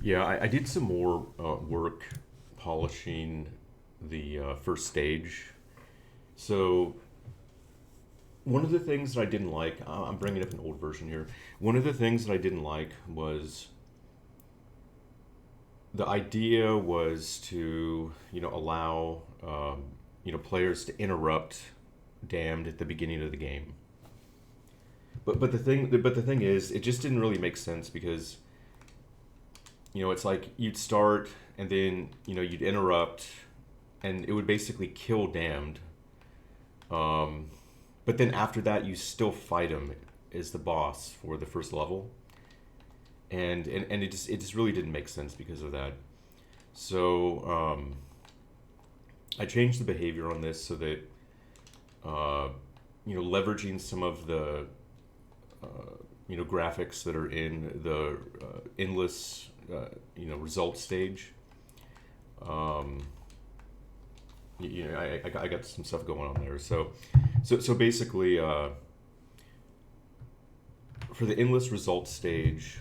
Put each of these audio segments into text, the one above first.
Yeah, I did some more work polishing the first stage. So one of the things that I didn't like, I'm bringing up an old version here. One of the things that I didn't like was the idea was to allow players to interrupt damned at the beginning of the game. But the thing is, it just didn't really make sense because it's like you'd start and then you'd interrupt, and it would basically kill damned. Um, but then after that, you still fight him as the boss for the first level, and it just really didn't make sense because of that. So I changed the behavior on this so that uh, leveraging some of the graphics that are in the endless result stage. Um, I got some stuff going on there. So basically, for the endless results stage,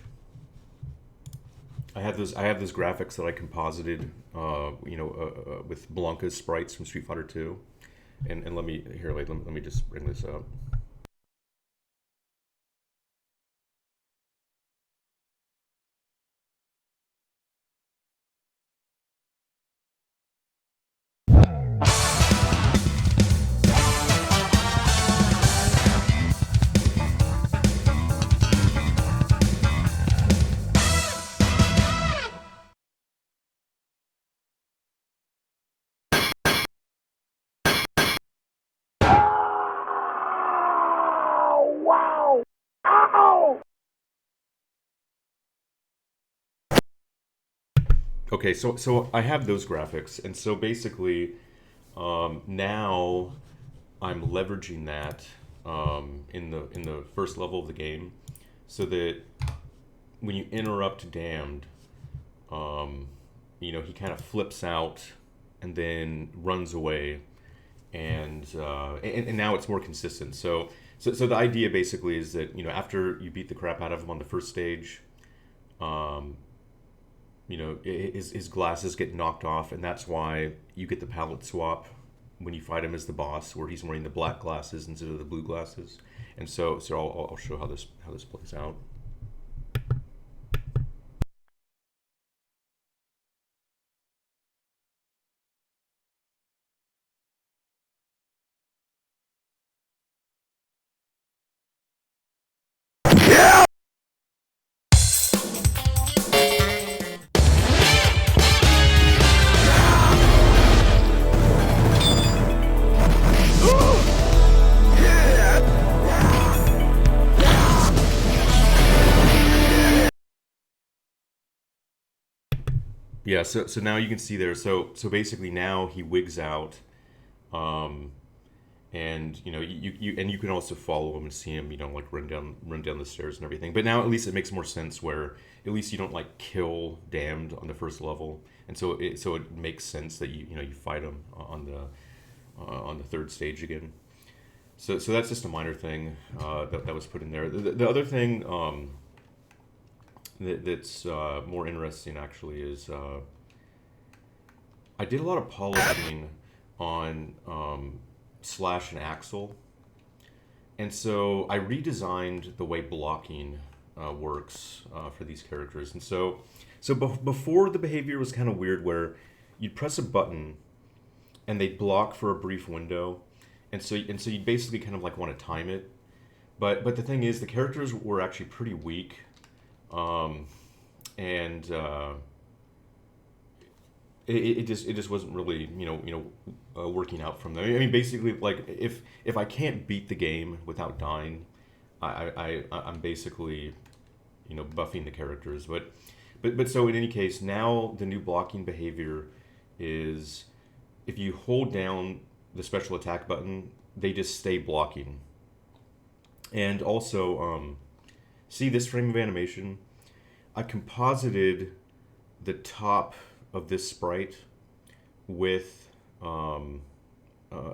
I have those graphics that I composited, with Blanca's sprites from Street Fighter Two, and let me just bring this up. Okay, so I have those graphics, and so basically, now I'm leveraging that in the first level of the game, so that when you interrupt damned, um, he kind of flips out and then runs away, and now it's more consistent. So the idea basically is that after you beat the crap out of him on the first stage, um, his glasses get knocked off, and that's why you get the palette swap when you fight him as the boss, where he's wearing the black glasses instead of the blue glasses. And so I'll show how this plays out. Yeah, so now you can see there. So basically now he wigs out, um, and you can also follow him and see him, like run down the stairs and everything. But now at least it makes more sense where at least you don't like kill damned on the first level, and so it makes sense that you fight him on the third stage again. So that's just a minor thing that was put in there. The other thing that's more interesting actually is I did a lot of polishing on Slash and Axel, and so I redesigned the way blocking works for these characters. And before, the behavior was kind of weird, where you'd press a button and they'd block for a brief window, and so you basically kind of like want to time it. But the thing is, the characters were actually pretty weak, um, and it just wasn't really working out from there. I mean, basically, like if I can't beat the game without dying, I'm basically buffing the characters. But so in any case, now the new blocking behavior is if you hold down the special attack button, they just stay blocking. And also, see this frame of animation? I composited the top of this sprite with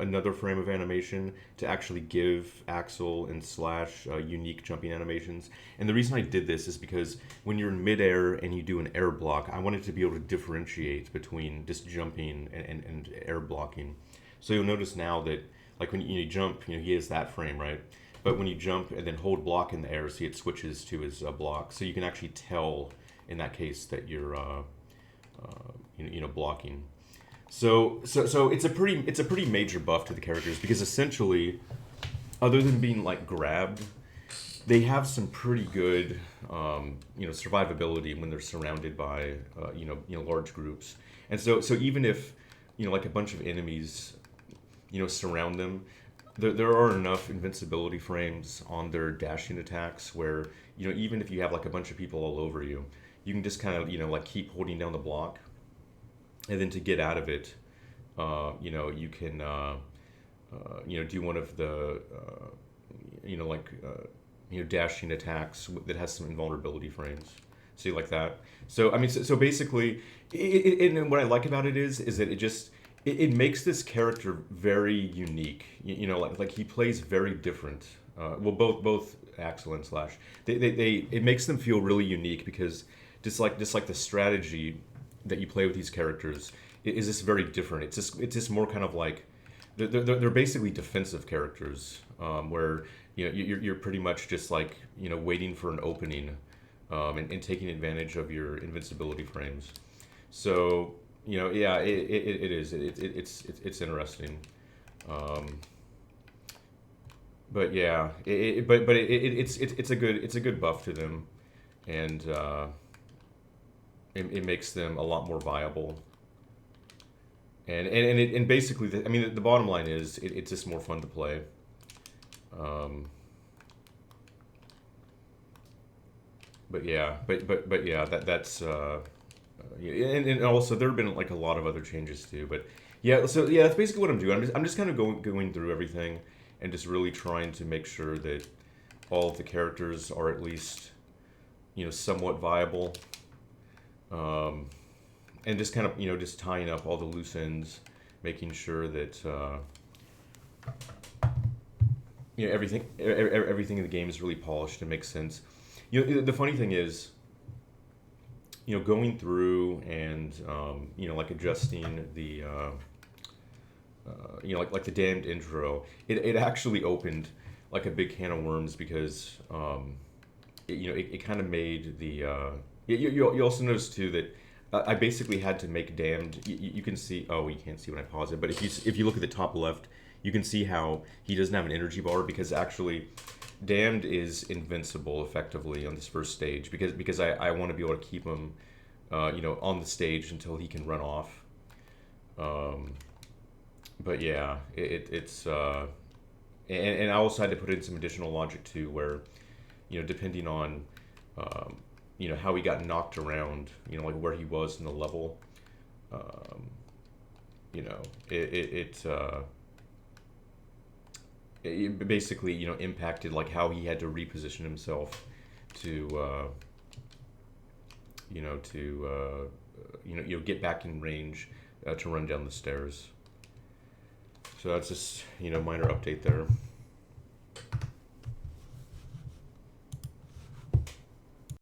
another frame of animation to actually give Axel and Slash unique jumping animations. And the reason I did this is because when you're in midair and you do an air block, I wanted to be able to differentiate between just jumping and air blocking. So you'll notice now that, like when you jump, he has that frame, right? But when you jump and then hold block in the air, see, it switches to his block. So you can actually tell in that case that you're blocking. So it's a pretty major buff to the characters, because essentially, other than being like grabbed, they have some pretty good survivability when they're surrounded by large groups. And so even if like a bunch of enemies surround them, there are enough invincibility frames on their dashing attacks where even if you have like a bunch of people all over you, you can just kind of like keep holding down the block. And then to get out of it, you can, do one of the, dashing attacks that has some invulnerability frames. See, like that. So, I mean, so basically, and what I like about it is that it makes this character very unique. Like he plays very different. Both Axel and Slash, it makes them feel really unique, because just like the strategy that you play with these characters is just very different. It's just more kind of like they're basically defensive characters, where you're pretty much just like waiting for an opening, and taking advantage of your invincibility frames. So yeah, it is it's interesting, but yeah, it's a good buff to them, and it makes them a lot more viable. And basically, the bottom line is it's just more fun to play. But yeah, that's and also there have been like a lot of other changes too. But yeah, so yeah, that's basically what I'm doing. I'm just kind of going through everything and just really trying to make sure that all of the characters are at least somewhat viable. And just kind of just tying up all the loose ends, making sure that everything in the game is really polished and makes sense. The funny thing is, going through and like adjusting the like the damned intro, it actually opened like a big can of worms, because it kind of made the you also notice too that I basically had to make damned. You can see. Oh, you can't see when I pause it. But if you look at the top left, you can see how he doesn't have an energy bar, because actually, damned is invincible effectively on this first stage, because I want to be able to keep him, on the stage until he can run off. But yeah, it's and I also had to put in some additional logic too, where depending on how he got knocked around, like where he was in the level, it basically impacted like how he had to reposition himself to get back in range to run down the stairs. So that's just minor update there.